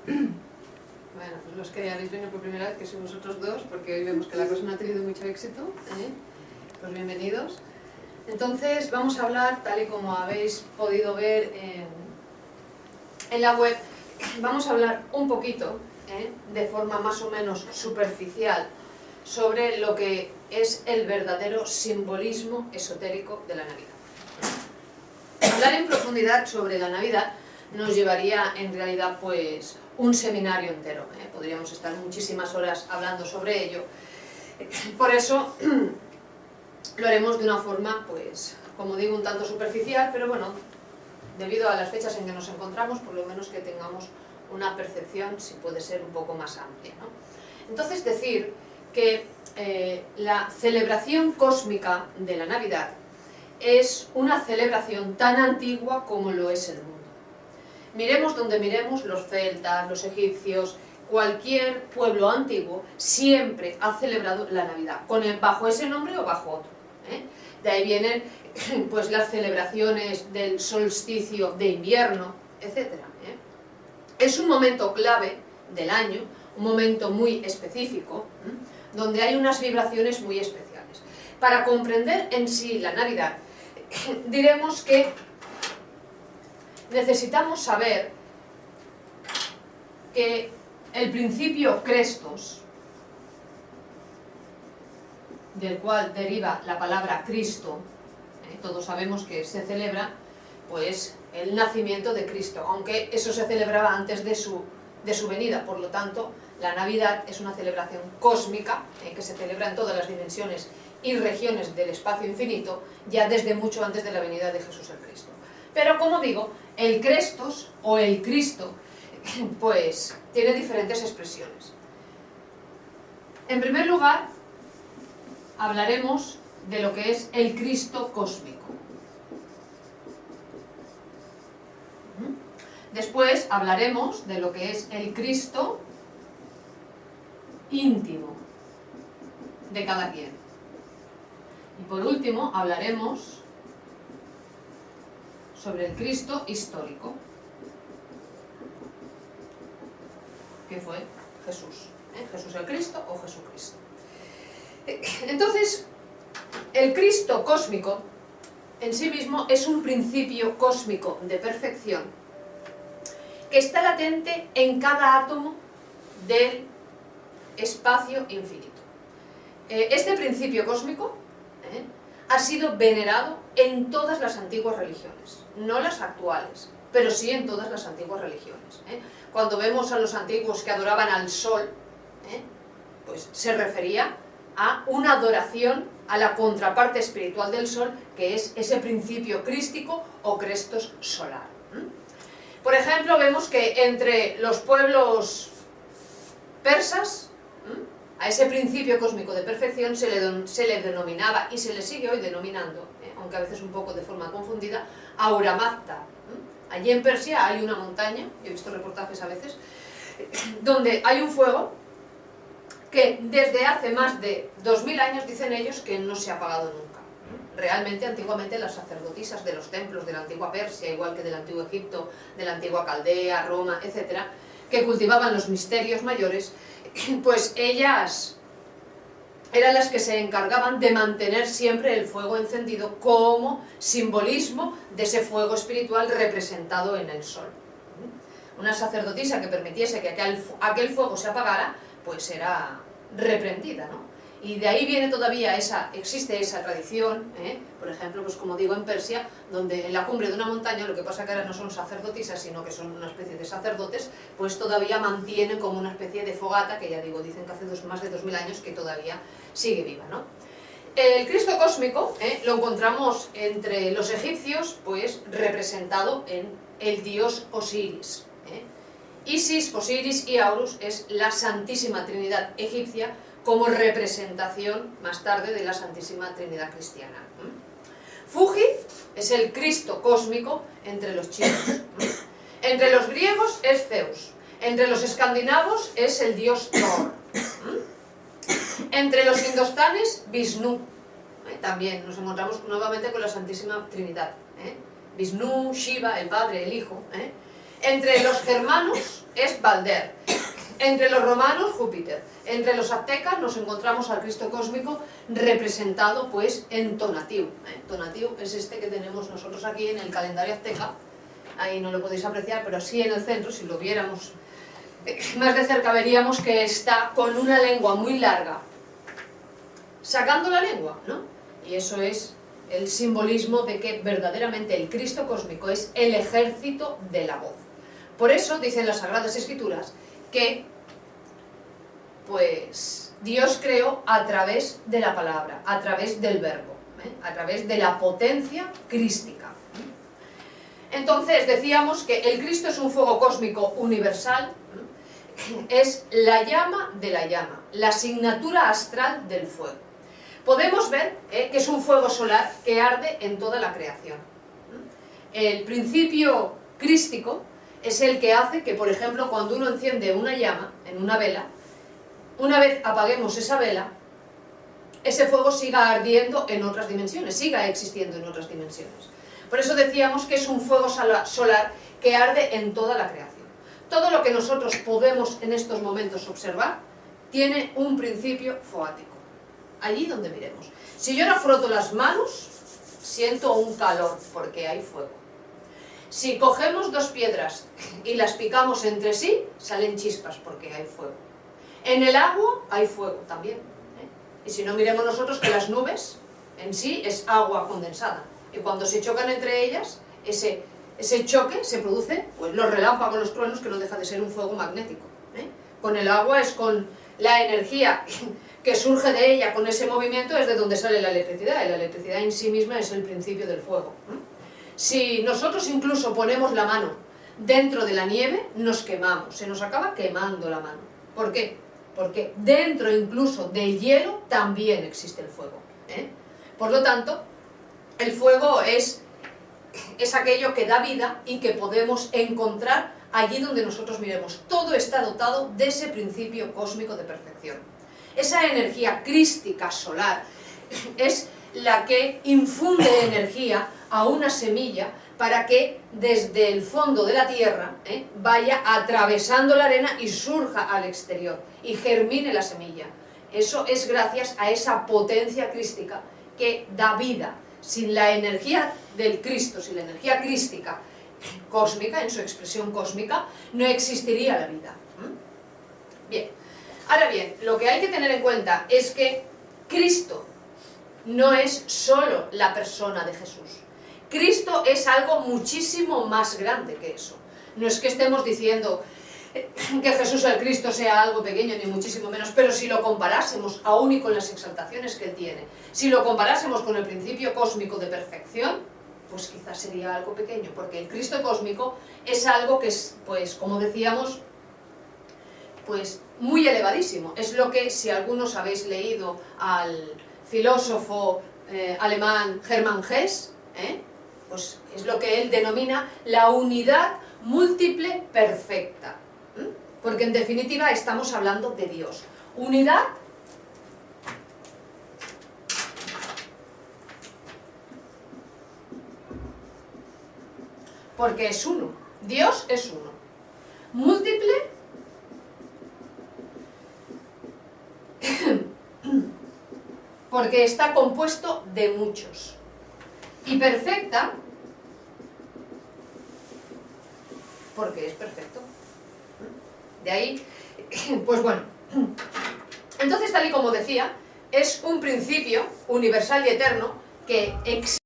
Bueno, pues los que habéis venido por primera vez, que sois vosotros dos, porque hoy vemos que la cosa no ha tenido mucho éxito, pues bienvenidos. Entonces vamos a hablar, tal y como habéis podido ver en la web, vamos a hablar un poquito, de forma más o menos superficial, sobre lo que es el verdadero simbolismo esotérico de la Navidad. Hablar en profundidad sobre la Navidad nos llevaría en realidad pues un seminario entero, podríamos estar muchísimas horas hablando sobre ello. Por eso lo haremos de una forma, pues, como digo, un tanto superficial, pero bueno, debido a las fechas en que nos encontramos, por lo menos que tengamos una percepción, si puede ser, un poco más amplia, ¿no? Entonces, decir que la celebración cósmica de la Navidad es una celebración tan antigua como lo es el mundo. Miremos donde miremos, los celtas, los egipcios, cualquier pueblo antiguo siempre ha celebrado la Navidad, bajo ese nombre o bajo otro. De ahí vienen pues las celebraciones del solsticio de invierno, etc. Es un momento clave del año, un momento muy específico, donde hay unas vibraciones muy especiales. Para comprender en sí la Navidad, diremos que necesitamos saber que el principio Crestos, del cual deriva la palabra Cristo, todos sabemos que se celebra pues el nacimiento de Cristo, aunque eso se celebraba antes de su venida, por lo tanto la Navidad es una celebración cósmica que se celebra en todas las dimensiones y regiones del espacio infinito, ya desde mucho antes de la venida de Jesús el Cristo. Pero como digo, el Crestos o el Cristo pues tiene diferentes expresiones. En primer lugar, hablaremos de lo que es el Cristo cósmico. Después hablaremos de lo que es el Cristo íntimo de cada quien. Y por último hablaremos sobre el Cristo histórico, que fue Jesús. Jesús el Cristo o Jesucristo. Entonces, el Cristo cósmico en sí mismo es un principio cósmico de perfección que está latente en cada átomo del espacio infinito. Este principio cósmico ha sido venerado en todas las antiguas religiones, no las actuales, pero sí en todas las antiguas religiones. Cuando vemos a los antiguos que adoraban al sol, pues se refería a una adoración a la contraparte espiritual del sol, que es ese principio crístico o Crestos solar. Por ejemplo, vemos que entre los pueblos persas, a ese principio cósmico de perfección se le denominaba, y se le sigue hoy denominando, aunque a veces un poco de forma confundida, Ahura Mazda. Allí en Persia hay una montaña, he visto reportajes a veces, donde hay un fuego que desde hace más de 2000 años dicen ellos que no se ha apagado nunca. Realmente, antiguamente las sacerdotisas de los templos de la antigua Persia, igual que del antiguo Egipto, de la antigua Caldea, Roma, etc., que cultivaban los misterios mayores, pues ellas eran las que se encargaban de mantener siempre el fuego encendido como simbolismo de ese fuego espiritual representado en el sol. Una sacerdotisa que permitiese que aquel fuego se apagara, pues era reprendida, ¿no? Y de ahí viene todavía existe esa tradición, por ejemplo, pues como digo, en Persia, donde en la cumbre de una montaña, lo que pasa que ahora no son sacerdotisas, sino que son una especie de sacerdotes, pues todavía mantienen como una especie de fogata, que ya digo, dicen que hace más de 2000 años que todavía sigue viva, ¿no? El Cristo cósmico lo encontramos entre los egipcios, pues representado en el dios Osiris. Isis, Osiris y Horus es la Santísima Trinidad egipcia, como representación más tarde de la Santísima Trinidad cristiana. Fuji es el Cristo cósmico entre los chinos. Entre los griegos es Zeus. Entre los escandinavos es el dios Thor. Entre los indostanes, Vishnu. También nos encontramos nuevamente con la Santísima Trinidad. Vishnu, Shiva, el Padre, el Hijo. Entre los germanos es Balder. Entre los romanos, Júpiter. Entre los aztecas nos encontramos al Cristo cósmico representado pues en Tonatiuh. Tonatiuh es este que tenemos nosotros aquí en el calendario azteca. Ahí no lo podéis apreciar, pero sí en el centro, si lo viéramos más de cerca veríamos que está con una lengua muy larga, sacando la lengua, ¿no? Y eso es el simbolismo de que verdaderamente el Cristo cósmico es el ejército de la voz. Por eso dicen las Sagradas Escrituras que pues Dios creó a través de la palabra, a través del verbo, a través de la potencia crística. Entonces decíamos que el Cristo es un fuego cósmico universal, es la llama de la llama, la asignatura astral del fuego. Podemos ver que es un fuego solar que arde en toda la creación. El principio crístico es el que hace que, por ejemplo, cuando uno enciende una llama en una vela, una vez apaguemos esa vela, ese fuego siga ardiendo en otras dimensiones, siga existiendo en otras dimensiones. Por eso decíamos que es un fuego solar que arde en toda la creación. Todo lo que nosotros podemos en estos momentos observar tiene un principio foático, allí donde miremos. Si yo ahora froto las manos, siento un calor porque hay fuego. Si cogemos dos piedras y las picamos entre sí, salen chispas porque hay fuego. En el agua hay fuego también. Y si no, miremos nosotros que las nubes en sí es agua condensada. Y cuando se chocan entre ellas, ese choque se produce, pues los relámpagos, los truenos, que no deja de ser un fuego magnético. Con el agua es con la energía que surge de ella, con ese movimiento es de donde sale la electricidad, y la electricidad en sí misma es el principio del fuego. Si nosotros incluso ponemos la mano dentro de la nieve, nos quemamos, se nos acaba quemando la mano. ¿Por qué? Porque dentro incluso del hielo también existe el fuego. Por lo tanto, el fuego es aquello que da vida y que podemos encontrar allí donde nosotros miremos. Todo está dotado de ese principio cósmico de perfección. Esa energía crística solar es la que infunde energía a una semilla para que desde el fondo de la tierra vaya atravesando la arena y surja al exterior y germine la semilla. Eso es gracias a esa potencia crística que da vida. Sin la energía del Cristo, sin la energía crística cósmica, en su expresión cósmica, no existiría la vida. Bien, ahora bien, lo que hay que tener en cuenta es que Cristo no es solo la persona de Jesús. Cristo es algo muchísimo más grande que eso. No es que estemos diciendo que Jesús el Cristo sea algo pequeño, ni muchísimo menos, pero si lo comparásemos aún y con las exaltaciones que Él tiene, si lo comparásemos con el principio cósmico de perfección, pues quizás sería algo pequeño, porque el Cristo cósmico es algo que es, pues como decíamos, pues muy elevadísimo. Es lo que, si algunos habéis leído al filósofo alemán Hermann Hesse, pues es lo que él denomina la unidad múltiple perfecta. Porque en definitiva estamos hablando de Dios. Unidad porque es uno. Dios es uno. Múltiple porque está compuesto de muchos. Y perfecta porque es perfecto. De ahí, pues bueno, entonces tal y como decía, es un principio universal y eterno que existe.